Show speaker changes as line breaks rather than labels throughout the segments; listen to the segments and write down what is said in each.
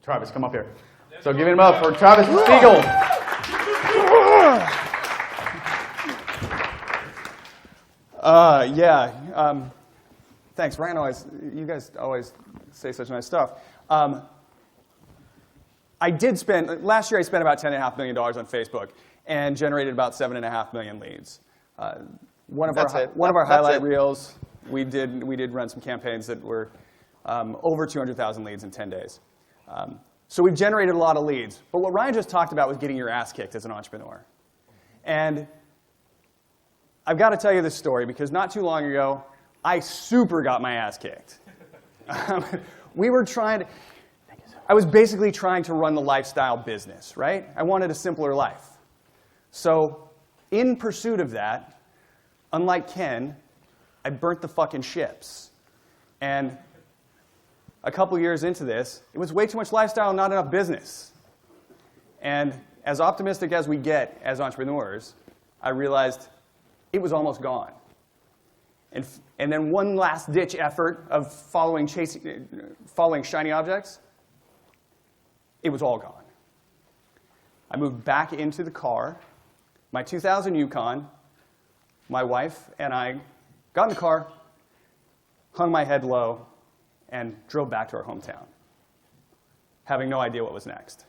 Travis, come up here. So give it up for Travis Speegle. Thanks, Ryan. You guys always say such nice stuff. Last year I spent about $10.5 million on Facebook and generated about 7.5 million leads. One of our highlight reels, we did run some campaigns that were over 200,000 leads in 10 days. So we've generated a lot of leads. But what Ryan just talked about was getting your ass kicked as an entrepreneur. And I've got to tell you this story because not too long ago, I super got my ass kicked. I was basically trying to run the lifestyle business, right? I wanted a simpler life. So in pursuit of that, unlike Ken, I burnt the fucking ships. And a couple years into this, it was way too much lifestyle and not enough business. And as optimistic as we get as entrepreneurs, I realized it was almost gone. And then one last-ditch effort of following shiny objects, it was all gone. I moved back into the car, my 2000 Yukon, my wife and I got in the car, hung my head low, and drove back to our hometown, having no idea what was next.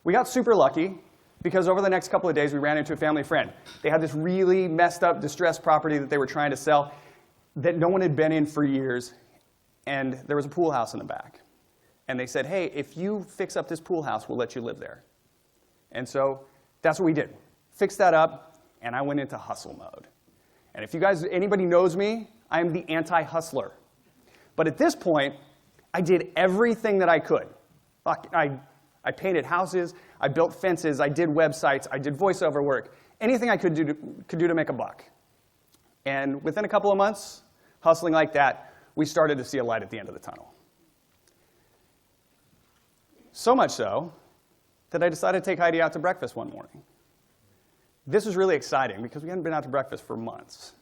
We got super lucky because over the next couple of days we ran into a family friend. They had this really messed up, distressed property that they were trying to sell that no one had been in for years, and there was a pool house in the back. And they said, hey, if you fix up this pool house, we'll let you live there. And so that's what we did. Fixed that up, and I went into hustle mode. And if anybody knows me, I am the anti-hustler. But at this point, I did everything that I could. I painted houses, I built fences, I did websites, I did voiceover work, anything I could do to make a buck. And within a couple of months, hustling like that, we started to see a light at the end of the tunnel. So much so that I decided to take Heidi out to breakfast one morning. This was really exciting because we hadn't been out to breakfast for months.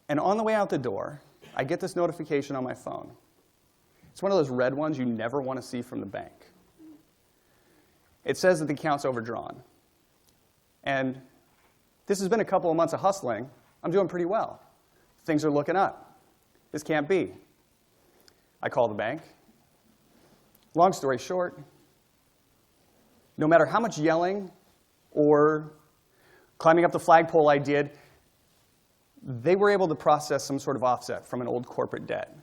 And on the way out the door, I get this notification on my phone. It's one of those red ones you never want to see from the bank. It says that the account's overdrawn. And this has been a couple of months of hustling. I'm doing pretty well. Things are looking up. This can't be. I call the bank. Long story short, no matter how much yelling or climbing up the flagpole I did, they were able to process some sort of offset from an old corporate debt.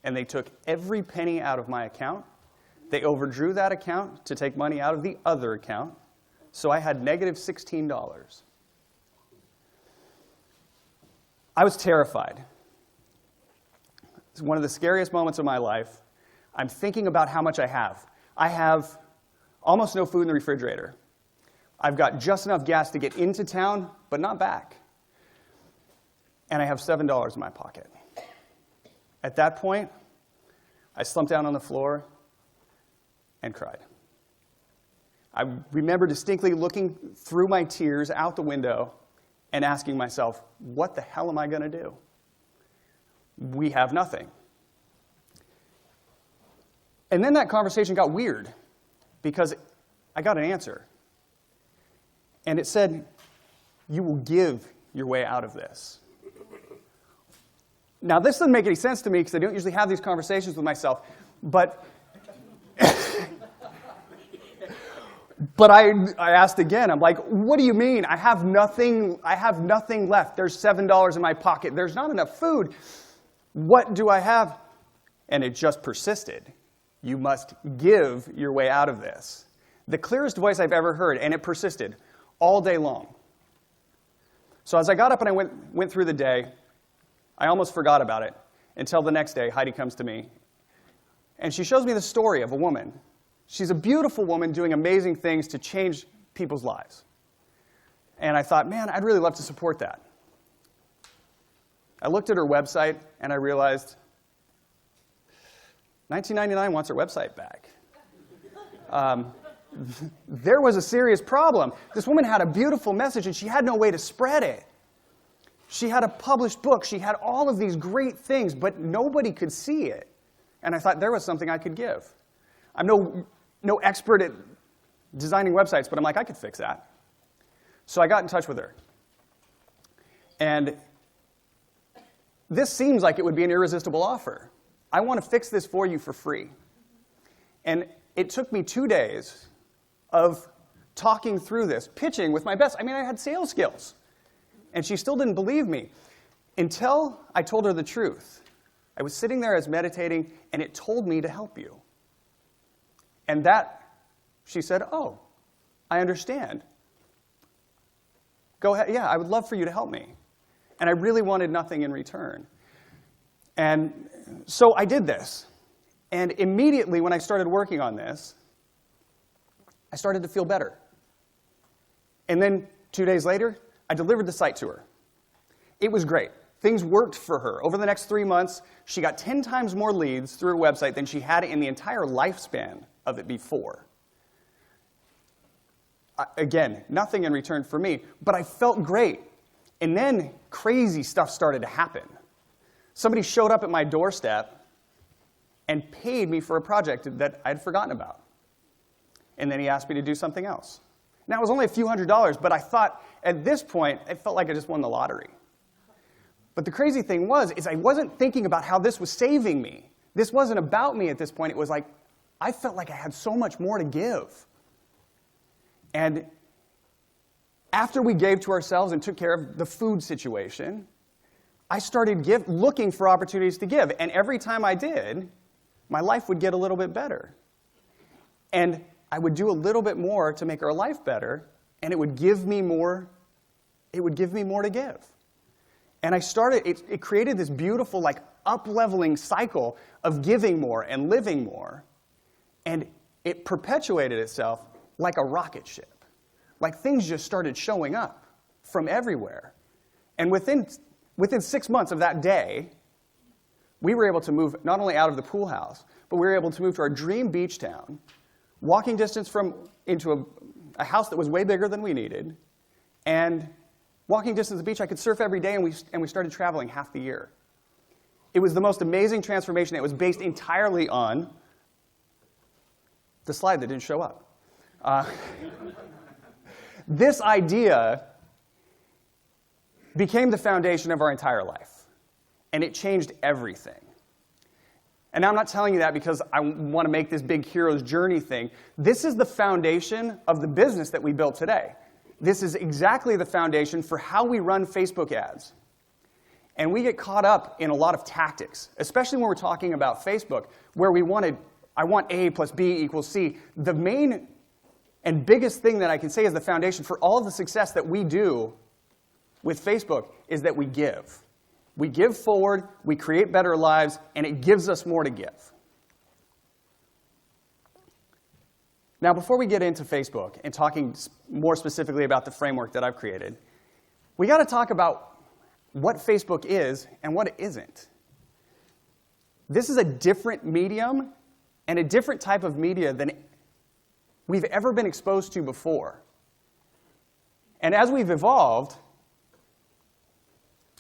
And they took every penny out of my account. They overdrew that account to take money out of the other account. So I had negative $16. I was terrified. It's one of the scariest moments of my life. I'm thinking about how much I have. I have almost no food in the refrigerator. I've got just enough gas to get into town, but not back. And I have $7 in my pocket. At that point, I slumped down on the floor and cried. I remember distinctly looking through my tears out the window and asking myself, what the hell am I going to do? We have nothing. And then that conversation got weird because I got an answer. And it said, you will give your way out of this. Now, this doesn't make any sense to me because I don't usually have these conversations with myself, but I asked again. I'm like, what do you mean? I have nothing left. There's $7 in my pocket. There's not enough food. What do I have? And it just persisted. You must give your way out of this. The clearest voice I've ever heard, and it persisted all day long. So as I got up and I went through the day, I almost forgot about it until the next day, Heidi comes to me, and she shows me the story of a woman. She's a beautiful woman doing amazing things to change people's lives. And I thought, man, I'd really love to support that. I looked at her website, and I realized $19.99 wants her website back. There was a serious problem. This woman had a beautiful message, and she had no way to spread it. She had a published book. She had all of these great things, but nobody could see it. And I thought there was something I could give. I'm no no expert at designing websites, but I'm like, I could fix that. So I got in touch with her. And this seems like it would be an irresistible offer. I want to fix this for you for free. And it took me 2 days of talking through this, pitching with my best. I mean, I had sales skills. And she still didn't believe me until I told her the truth. I was sitting there as meditating, and it told me to help you. And that, she said, oh, I understand. Go ahead. Yeah, I would love for you to help me. And I really wanted nothing in return. And so I did this. And immediately when I started working on this, I started to feel better. And then 2 days later, I delivered the site to her. It was great. Things worked for her. Over the next 3 months, she got 10 times more leads through her website than she had in the entire lifespan of it before. Again, nothing in return for me, but I felt great. And then crazy stuff started to happen. Somebody showed up at my doorstep and paid me for a project that I'd forgotten about. And then he asked me to do something else. Now, it was only a few $100s, but I thought at this point, it felt like I just won the lottery. But the crazy thing was, I wasn't thinking about how this was saving me. This wasn't about me at this point. It was like, I felt like I had so much more to give. And after we gave to ourselves and took care of the food situation, I started looking for opportunities to give. And every time I did, my life would get a little bit better. And I would do a little bit more to make our life better, and it would give me more. It would give me more to give. And I started, it created this beautiful, like, up-leveling cycle of giving more and living more. And it perpetuated itself like a rocket ship. Like, things just started showing up from everywhere. And within 6 months of that day, we were able to move not only out of the pool house, but we were able to move to our dream beach town, walking distance into a house that was way bigger than we needed, and walking distance to the beach. I could surf every day, and we started traveling half the year. It was the most amazing transformation. It was based entirely on the slide that didn't show up. This idea became the foundation of our entire life, and it changed everything. And now I'm not telling you that because I want to make this big hero's journey thing. This is the foundation of the business that we built today. This is exactly the foundation for how we run Facebook ads. And we get caught up in a lot of tactics, especially when we're talking about Facebook, where I want A plus B equals C. The main and biggest thing that I can say is the foundation for all of the success that we do with Facebook is that we give. We give forward, we create better lives, and it gives us more to give. Now, before we get into Facebook and talking more specifically about the framework that I've created, we got to talk about what Facebook is and what it isn't. This is a different medium and a different type of media than we've ever been exposed to before. And as we've evolved,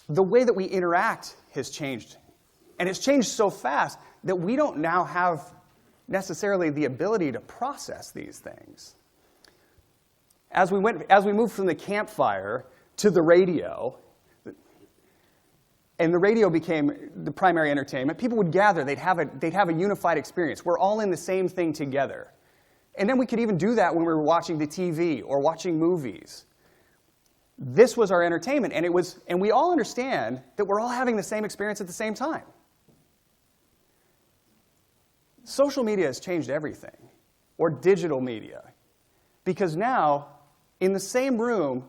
the way that we interact has changed. And it's changed so fast that we don't now have necessarily the ability to process these things. As we moved from the campfire to the radio, and the radio became the primary entertainment, people would gather, they'd have a unified experience. We're all in the same thing together. And then we could even do that when we were watching the TV or watching movies. This was our entertainment, and we all understand that we're all having the same experience at the same time. Social media has changed everything, or digital media, because now, in the same room,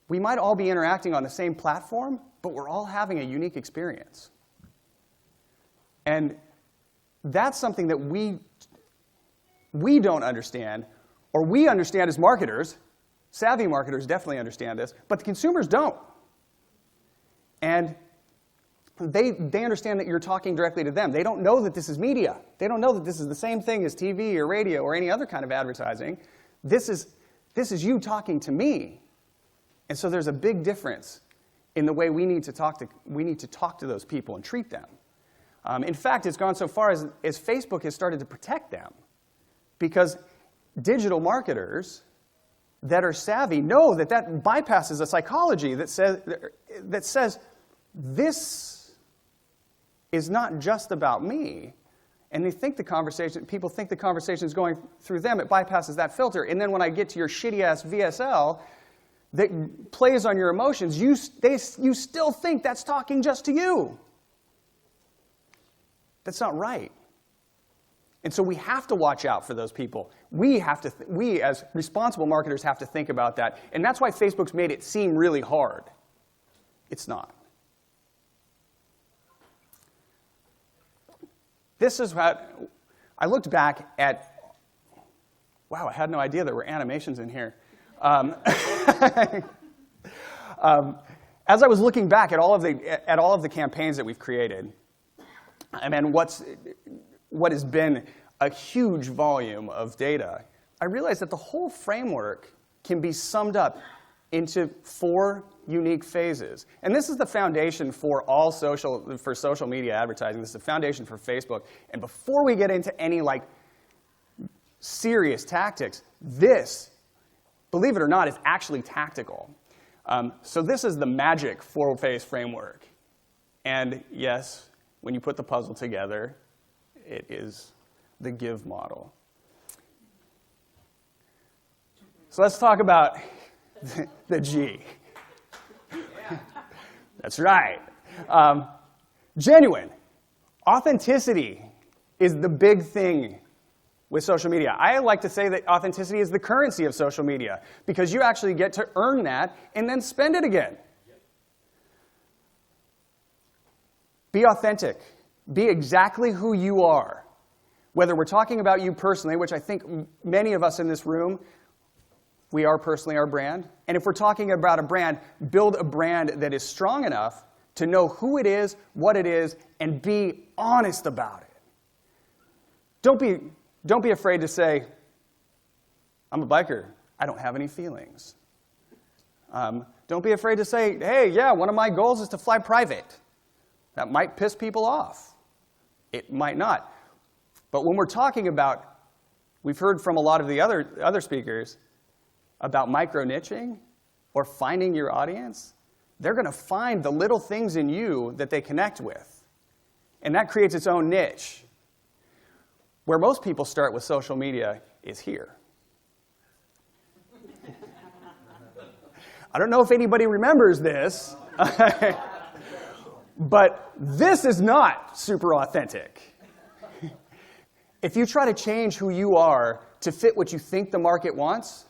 we might all be interacting on the same platform, but we're all having a unique experience. And that's something that we don't understand, or we understand as marketers. Savvy marketers definitely understand this, but the consumers don't. And they understand that you're talking directly to them. They don't know that this is media. They don't know that this is the same thing as TV or radio or any other kind of advertising. This is you talking to me. And so there's a big difference in the way we need to talk to those people and treat them. In fact, it's gone so far as Facebook has started to protect them. Because digital marketers that are savvy know that that bypasses a psychology that says this is not just about me. And they think people think the conversation is going through them. It bypasses that filter. And then when I get to your shitty-ass VSL that plays on your emotions, you still think that's talking just to you. That's not right. And so we have to watch out for those people. We as responsible marketers have to think about that. And that's why Facebook's made it seem really hard. It's not. This is what I looked back at. Wow, I had no idea there were animations in here. As I was looking back at all of the campaigns that we've created, I mean, what has been a huge volume of data, I realized that the whole framework can be summed up into 4 unique phases. And this is the foundation for social media advertising. This is the foundation for Facebook. And before we get into any serious tactics, this, believe it or not, is actually tactical. So this is the magic 4-phase framework. And yes, when you put the puzzle together, it is the give model. So let's talk about the G. That's right. Genuine. Authenticity is the big thing with social media. I like to say that authenticity is the currency of social media because you actually get to earn that and then spend it again. Be authentic. Be exactly who you are. Whether we're talking about you personally, which I think many of us in this room, we are personally our brand. And if we're talking about a brand, build a brand that is strong enough to know who it is, what it is, and be honest about it. Don't be afraid to say, I'm a biker. I don't have any feelings. Don't be afraid to say, hey, yeah, one of my goals is to fly private. That might piss people off. It might not. But when we're talking about, we've heard from a lot of the other speakers about micro-niching or finding your audience, they're going to find the little things in you that they connect with. And that creates its own niche. Where most people start with social media is here. I don't know if anybody remembers this, but this is not super authentic. If you try to change who you are to fit what you think the market wants,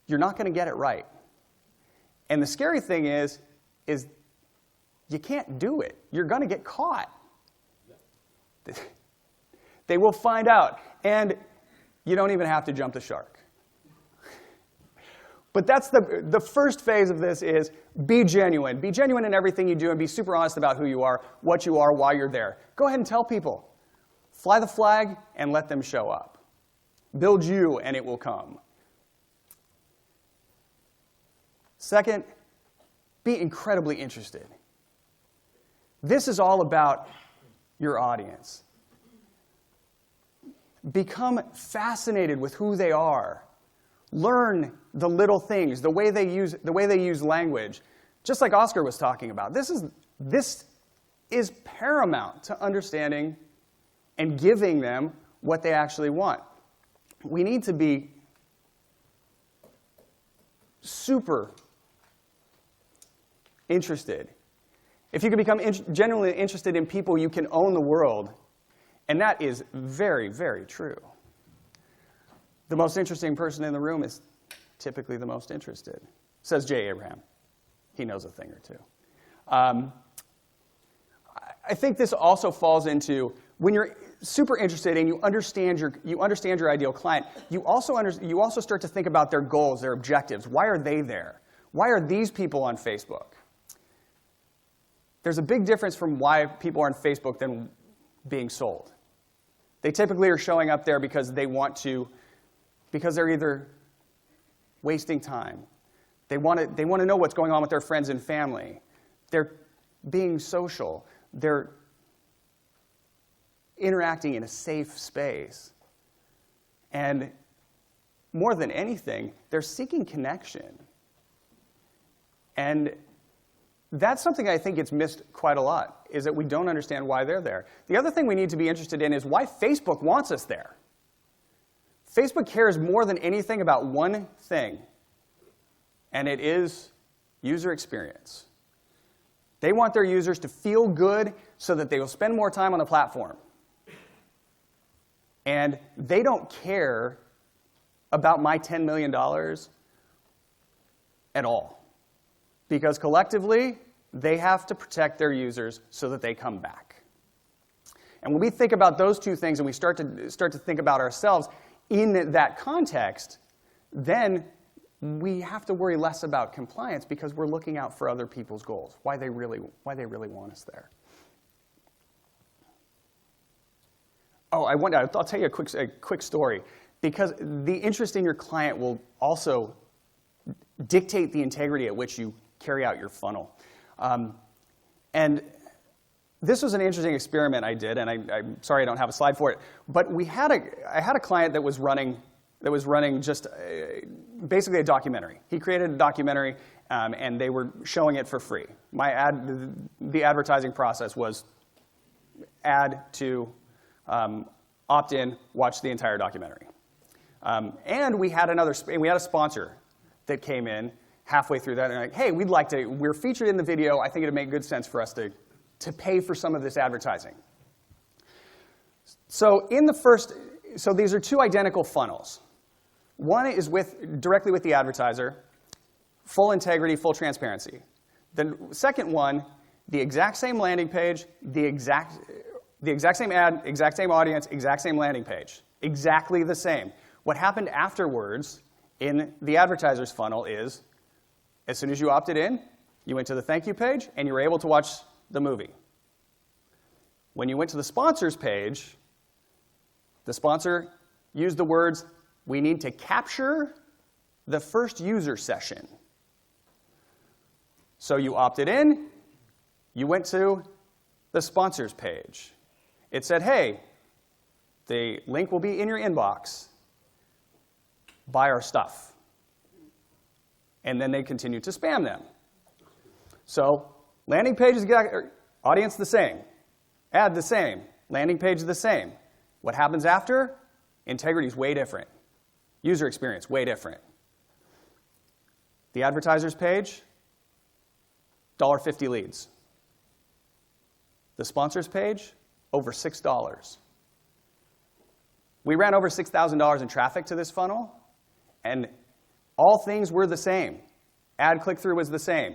you're not going to get it right. And the scary thing is you can't do it. You're going to get caught. They will find out. And you don't even have to jump the shark. But that's the first phase of this is be genuine. Be genuine in everything you do and be super honest about who you are, what you are, why you're there. Go ahead and tell people. Fly the flag and let them show up. Build you and it will come. Second, be incredibly interested. This is all about your audience. Become fascinated with who they are. Learn the little things, the way they use language. Just like Oscar was talking about. This is paramount to understanding and giving them what they actually want. We need to be super interested. If you can become genuinely interested in people, you can own the world. And that is very, very true. The most interesting person in the room is typically the most interested, says Jay Abraham. He knows a thing or two. I think this also falls into when you're super interested and you understand your ideal client, you also start to think about their goals, their objectives. Why are they there? Why are these people on Facebook? There's a big difference from why people are on Facebook than being sold. They typically are showing up there because because they're either wasting time. They want to know what's going on with their friends and family. They're being social. They're interacting in a safe space. And more than anything, they're seeking connection. And that's something I think gets missed quite a lot, is that we don't understand why they're there. The other thing we need to be interested in is why Facebook wants us there. Facebook cares more than anything about one thing, and it is user experience. They want their users to feel good so that they will spend more time on the platform. And they don't care about my $10 million at all. Because collectively, they have to protect their users so that they come back. And when we think about those two things and we start to think about ourselves in that context, then we have to worry less about compliance because we're looking out for other people's goals, why they really want us there. Oh, I'll tell you a quick story, because the interest in your client will also dictate the integrity at which you carry out your funnel. And this was an interesting experiment I did, and I'm sorry I don't have a slide for it. But I had a client that was running just basically a documentary. He created a documentary, and they were showing it for free. The advertising process was add to opt in, watch the entire documentary. And we had a sponsor that came in halfway through that and like, hey, we're featured in the video. I think it'd make good sense for us to pay for some of this advertising. So these are two identical funnels. One is directly with the advertiser, full integrity, full transparency. The second one, the exact same landing page, the exact same ad, exact same audience, exact same landing page. Exactly the same. What happened afterwards in the advertiser's funnel is, as soon as you opted in, you went to the thank you page, and you were able to watch the movie. When you went to the sponsor's page, the sponsor used the words, we need to capture the first user session. So you opted in, you went to the sponsor's page. It said, hey, the link will be in your inbox. Buy our stuff. And then they continue to spam them. So landing page is audience the same, ad the same, landing page is the same. What happens after? Integrity is way different. User experience, way different. The advertiser's page, $1.50 leads. The sponsor's page, over $6. We ran over $6,000 in traffic to this funnel, and all things were the same. Ad click-through was the same.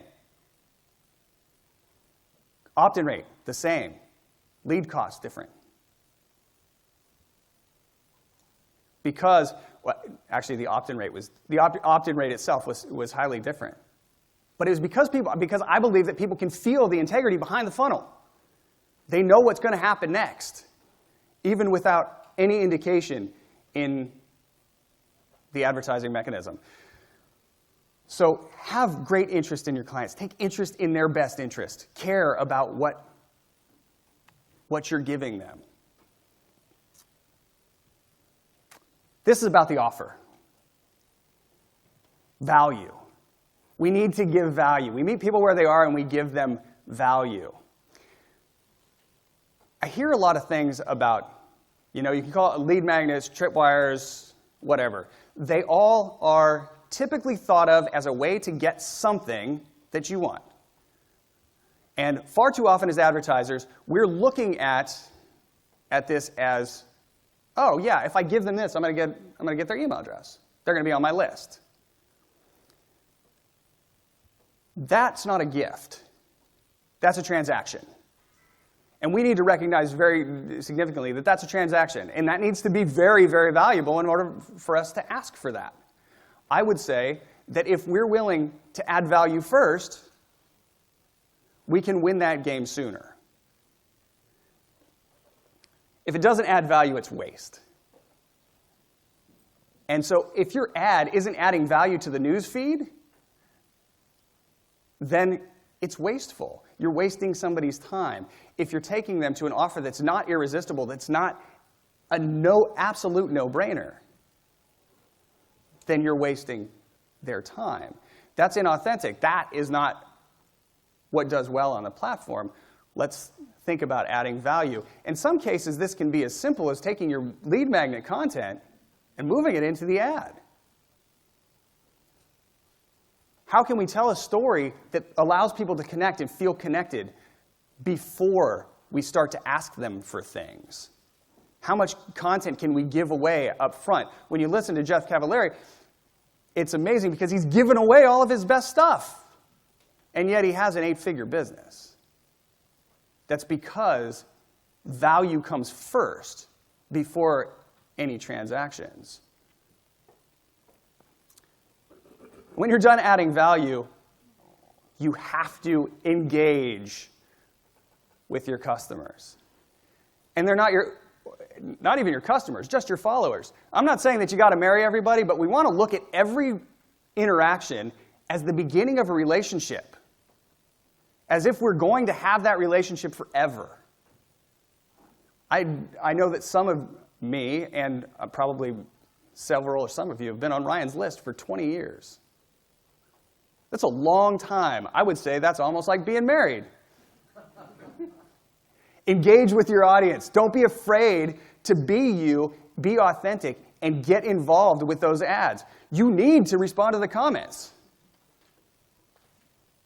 Opt-in rate, the same. Lead cost, different. Because, actually the opt-in rate itself was highly different. But it was because I believe that people can feel the integrity behind the funnel. They know what's going to happen next, even without any indication in the advertising mechanism. So have great interest in your clients. Take interest in their best interest. Care about what you're giving them. This is about the offer. Value. We need to give value. We meet people where they are and we give them value. I hear a lot of things about, you can call it lead magnets, tripwires, whatever. They all are typically thought of as a way to get something that you want. And far too often as advertisers, we're looking at this as, oh yeah, if I give them this, I'm going to get their email address. They're going to be on my list. That's not a gift. That's a transaction. And we need to recognize very significantly that that's a transaction. And that needs to be very, very valuable in order for us to ask for that. I would say that if we're willing to add value first, we can win that game sooner. If it doesn't add value, it's waste. And so if your ad isn't adding value to the news feed, then it's wasteful. You're wasting somebody's time. If you're taking them to an offer that's not irresistible, that's not a absolute no-brainer, then you're wasting their time. That's inauthentic. That is not what does well on the platform. Let's think about adding value. In some cases, this can be as simple as taking your lead magnet content and moving it into the ad. How can we tell a story that allows people to connect and feel connected before we start to ask them for things? How much content can we give away up front? When you listen to Jeff Cavallari, it's amazing because he's given away all of his best stuff, and yet he has an 8-figure business. That's because value comes first before any transactions. When you're done adding value, you have to engage with your customers. And they're not even your customers, just your followers. I'm not saying that you got to marry everybody, but we want to look at every interaction as the beginning of a relationship, as if we're going to have that relationship forever. I know that some of me, and probably several or some of you, have been on Ryan's list for 20 years. That's a long time. I would say that's almost like being married. Engage with your audience. Don't be afraid to be you, be authentic, and get involved with those ads. You need to respond to the comments.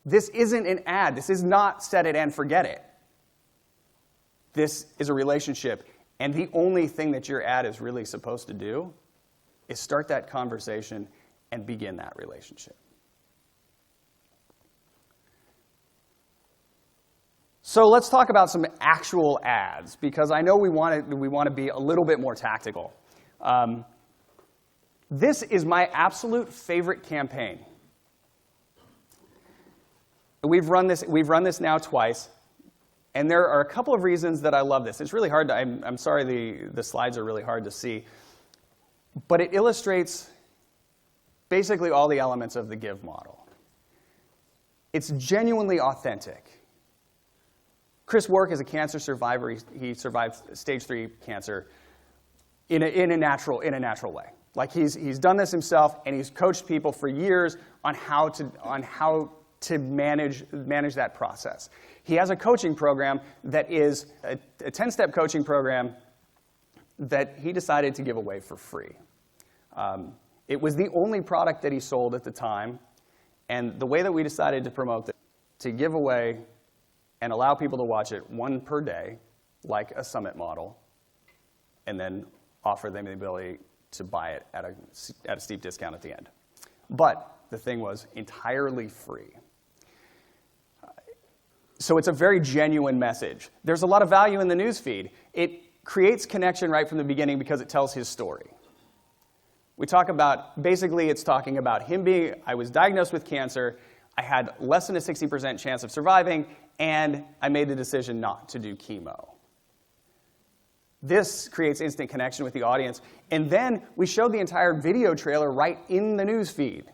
This isn't an ad. This is not set it and forget it. This is a relationship, and the only thing that your ad is really supposed to do is start that conversation and begin that relationship. So let's talk about some actual ads, because I know we want to be a little bit more tactical. This is my absolute favorite campaign. We've run this now twice, and there are a couple of reasons that I love this. It's really hard to, I'm sorry the slides are really hard to see, but it illustrates basically all the elements of the give model. It's genuinely authentic. Chris Work is a cancer survivor. He survived stage 3 cancer in a natural way. Like he's done this himself, and he's coached people for years on how to manage that process. He has a coaching program that is a 10-step coaching program that he decided to give away for free. It was the only product that he sold at the time, and the way that we decided to promote this, to give away and allow people to watch it one per day, like a summit model, and then offer them the ability to buy it at a steep discount at the end. But the thing was entirely free. So it's a very genuine message. There's a lot of value in the news feed. It creates connection right from the beginning because it tells his story. We talk about, basically it's talking about him I was diagnosed with cancer, I had less than a 60% chance of surviving, and I made the decision not to do chemo. This creates instant connection with the audience. And then we showed the entire video trailer right in the news feed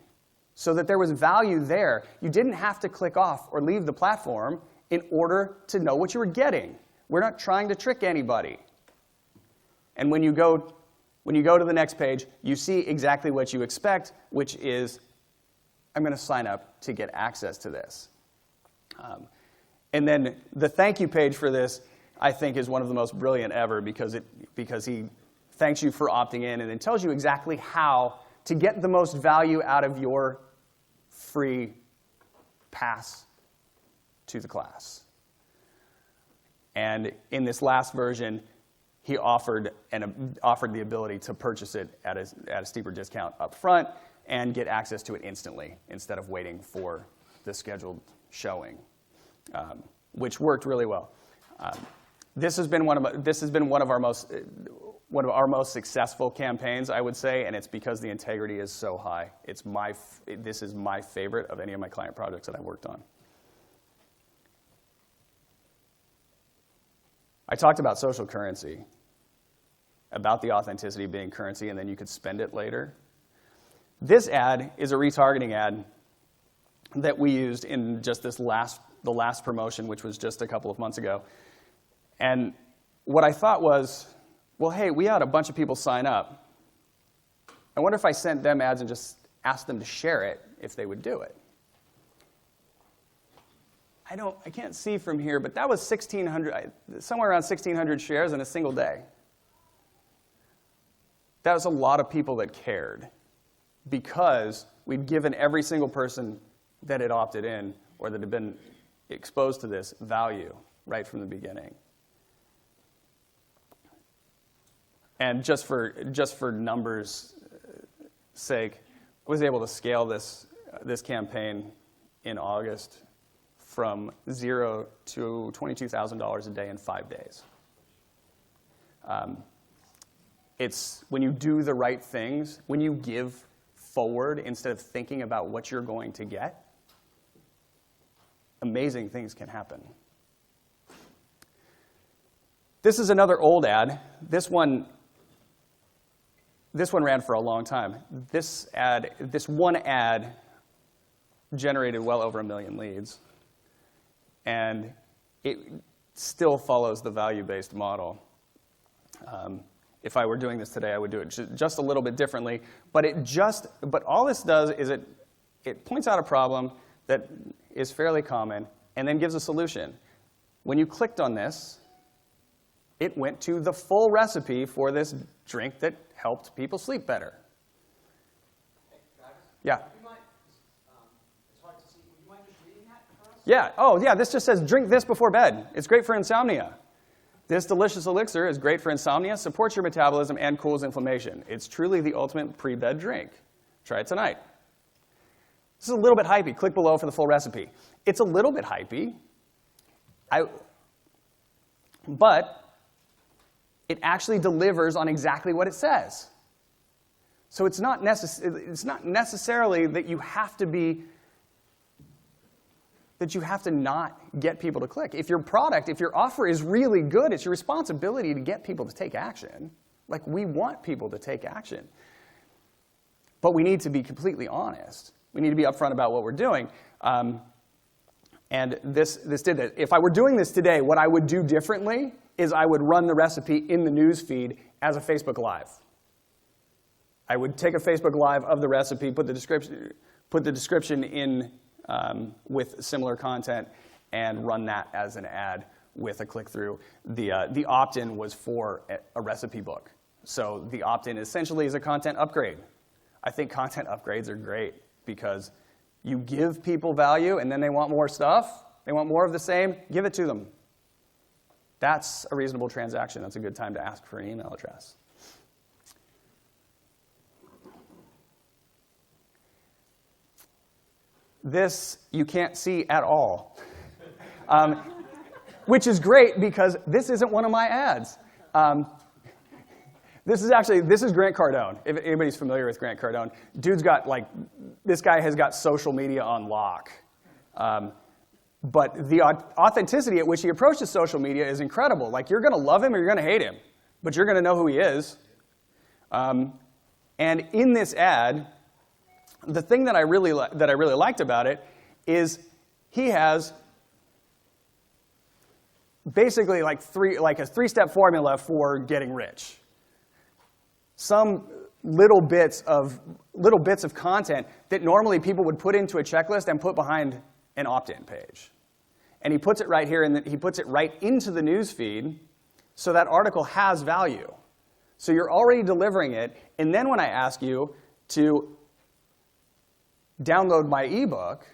so that there was value there. You didn't have to click off or leave the platform in order to know what you were getting. We're not trying to trick anybody. And when you go to the next page, you see exactly what you expect, which is, I'm going to sign up to get access to this. And then the thank you page for this, I think, is one of the most brilliant ever because he thanks you for opting in and then tells you exactly how to get the most value out of your free pass to the class. And in this last version, he offered the ability to purchase it at a steeper discount up front and get access to it instantly instead of waiting for the scheduled showing, which worked really well. This has been one of our most successful campaigns, I would say, and it's because the integrity is so high. This is my favorite of any of my client projects that I've worked on. I talked about social currency, about the authenticity being currency, and then you could spend it later. This ad is a retargeting ad that we used in just the last promotion, which was just a couple of months ago. And what I thought was, well, hey, we had a bunch of people sign up. I wonder if I sent them ads and just asked them to share it, if they would do it. I can't see from here, but that was 1,600, somewhere around 1,600 shares in a single day. That was a lot of people that cared because we'd given every single person that had opted in or that had been exposed to this value right from the beginning. And just for numbers' sake, I was able to scale this campaign in August from 0 to $22,000 a day in 5 days. It's when you do the right things, when you give forward instead of thinking about what you're going to get, amazing things can happen. This is another old ad. This one ran for a long time. This one ad generated well over 1 million leads. And it still follows the value-based model. If I were doing this today, I would do it just a little bit differently. But all this does is it points out a problem that is fairly common and then gives a solution. When you clicked on this, it went to the full recipe for this drink that helped people sleep better.
Hey, Travis?
Yeah.
It's hard to see. Would you mind just reading that for us?
Yeah. Oh, yeah. This just says, drink this before bed. It's great for insomnia. This delicious elixir is great for insomnia, supports your metabolism, and cools inflammation. It's truly the ultimate pre-bed drink. Try it tonight. This is a little bit hypey. Click below for the full recipe. It's a little bit hypey, but it actually delivers on exactly what it says. So it's not necessarily that you have to not get people to click. If your product, if your offer is really good, it's your responsibility to get people to take action. Like, we want people to take action. But we need to be completely honest. We need to be upfront about what we're doing. And this did it. If I were doing this today, what I would do differently is I would run the recipe in the news feed as a Facebook Live. I would take a Facebook Live of the recipe, put the description in with similar content, and run that as an ad with a click-through. The opt-in was for a recipe book. So the opt-in essentially is a content upgrade. I think content upgrades are great because you give people value, and then they want more stuff. They want more of the same. Give it to them. That's a reasonable transaction. That's a good time to ask for an email address. This you can't see at all, which is great because this isn't one of my ads. This is Grant Cardone. If anybody's familiar with Grant Cardone, this guy has got social media on lock. But the authenticity at which he approaches social media is incredible. Like, you're going to love him or you're going to hate him, but you're going to know who he is. And in this ad, the thing that I really liked about it is he has basically like a three-step formula for getting rich. Some little bits of content that normally people would put into a checklist and put behind an opt-in page. And he puts it right here, and he puts it right into the news feed, so that article has value. So you're already delivering it, and then when I ask you to download my ebook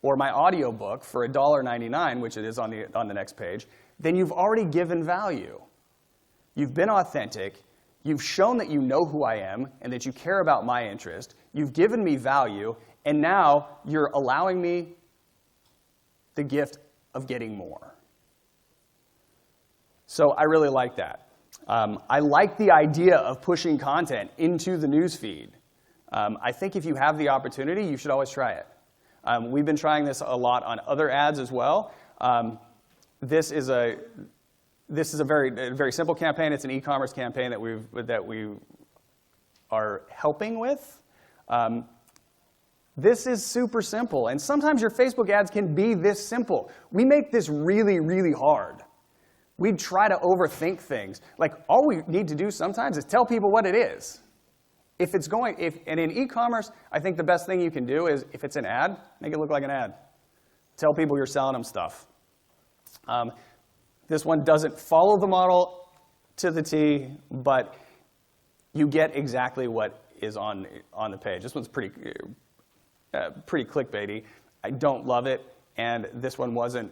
or my audiobook for $1.99, which it is on the next page, then you've already given value. You've been authentic. You've shown that you know who I am and that you care about my interest. You've given me value, and now you're allowing me the gift of getting more. So I really like that. I like the idea of pushing content into the news feed. I think if you have the opportunity, you should always try it. We've been trying this a lot on other ads as well. This is a very simple campaign. It's an e-commerce campaign that we are helping with. This is super simple, and sometimes your Facebook ads can be this simple. We make this really, really hard. We try to overthink things. Like, all we need to do sometimes is tell people what it is. And in e-commerce, I think the best thing you can do is, if it's an ad, make it look like an ad. Tell people you're selling them stuff. This one doesn't follow the model to the T, but you get exactly what is on the page. This one's pretty clickbaity. I don't love it, and this one wasn't.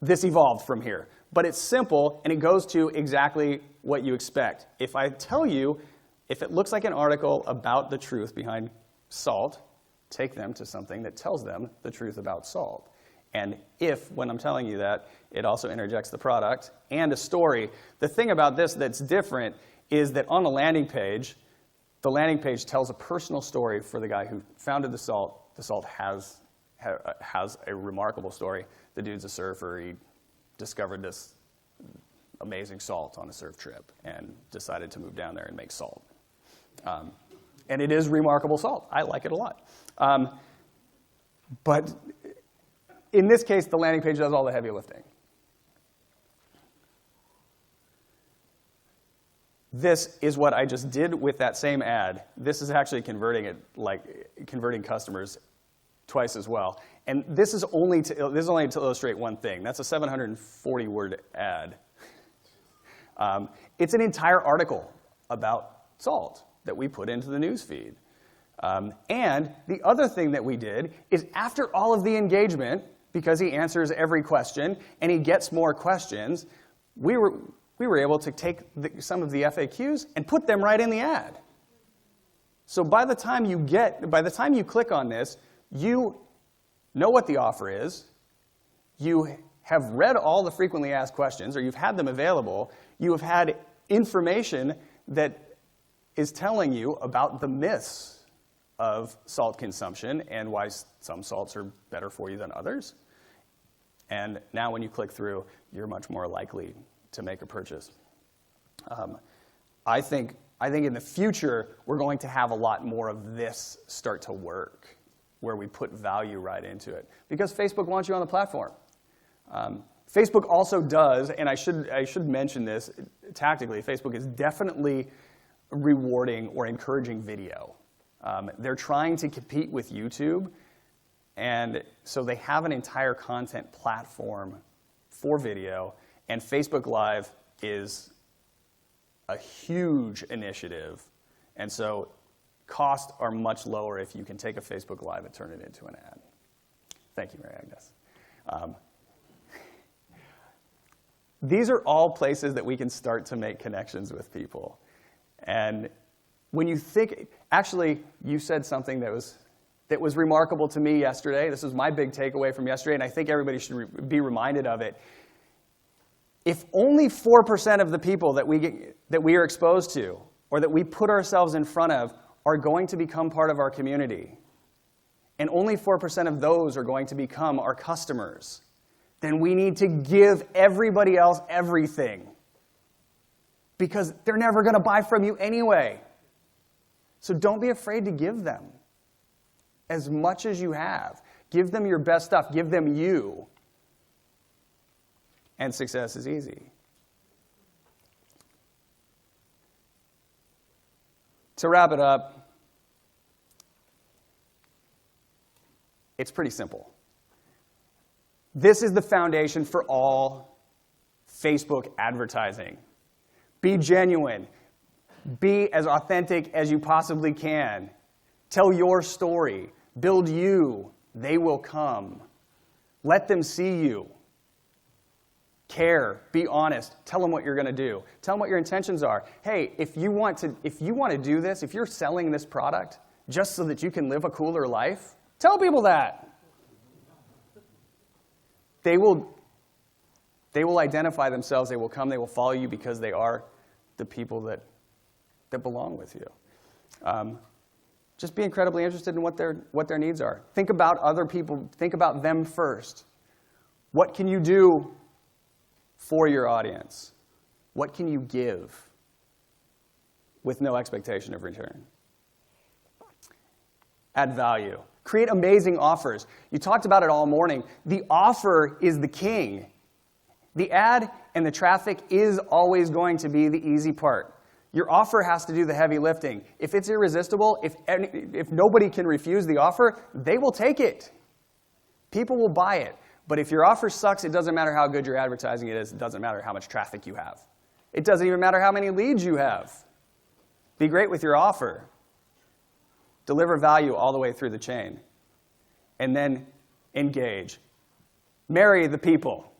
This evolved from here. But it's simple, and it goes to exactly what you expect. If I tell you, if it looks like an article about the truth behind salt, take them to something that tells them the truth about salt. And if, when I'm telling you that, it also interjects the product and a story, the thing about this that's different is that on the landing page tells a personal story for the guy who founded the salt. The salt has a remarkable story. The dude's a surfer. He discovered this amazing salt on a surf trip and decided to move down there and make salt. And it is remarkable salt. I like it a lot. But in this case, the landing page does all the heavy lifting. This is what I just did with that same ad. This is actually converting customers twice as well. And this is only to illustrate one thing. That's a 740-word ad. It's an entire article about salt that we put into the news feed. And the other thing that we did is, after all of the engagement, because he answers every question and he gets more questions, we were able to take some of the FAQs and put them right in the ad. So by the time you click on this, you know what the offer is, you have read all the frequently asked questions, or you've had them available, you have had information that is telling you about the myths of salt consumption and why some salts are better for you than others. And now when you click through, you're much more likely to make a purchase. I think in the future, we're going to have a lot more of this start to work, where we put value right into it. Because Facebook wants you on the platform. Facebook also does, and I should mention this tactically, Facebook is definitely rewarding or encouraging video. They're trying to compete with YouTube, and so they have an entire content platform for video, and Facebook Live is a huge initiative. And so costs are much lower if you can take a Facebook Live and turn it into an ad. Thank you, Mary Agnes. These are all places that we can start to make connections with people. And when you think, actually, you said something that was remarkable to me yesterday. This was my big takeaway from yesterday, and I think everybody should be reminded of it. If only 4% of the people that we are exposed to, or that we put ourselves in front of, are going to become part of our community, and only 4% of those are going to become our customers, then we need to give everybody else everything. Because they're never going to buy from you anyway. So don't be afraid to give them as much as you have. Give them your best stuff. Give them you. And success is easy. To wrap it up, it's pretty simple. This is the foundation for all Facebook advertising. Be genuine. Be as authentic as you possibly can. Tell your story. Build you. They will come. Let them see you. Care. Be honest. Tell them what you're going to do. Tell them what your intentions are. Hey, if you want to do this, if you're selling this product just so that you can live a cooler life, tell people that. They will identify themselves. They will come. They will follow you because they are the people that belong with you. Just be incredibly interested in what their needs are. Think about other people. Think about them first. What can you do for your audience? What can you give with no expectation of return? Add value. Create amazing offers. You talked about it all morning. The offer is the king. The ad and the traffic is always going to be the easy part. Your offer has to do the heavy lifting. If it's irresistible, if nobody can refuse the offer, they will take it. People will buy it. But if your offer sucks, it doesn't matter how good your advertising is. It doesn't matter how much traffic you have. It doesn't even matter how many leads you have. Be great with your offer. Deliver value all the way through the chain. And then engage. Marry the people.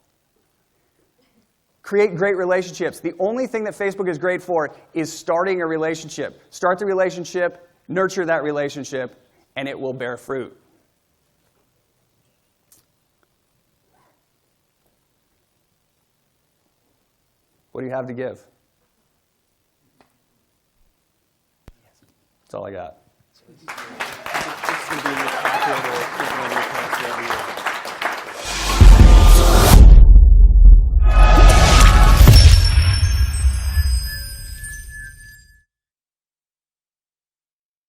Create great relationships. The only thing that Facebook is great for is starting a relationship. Start the relationship, nurture that relationship, and it will bear fruit. What do you have to give? That's all I got.
It's going to be in the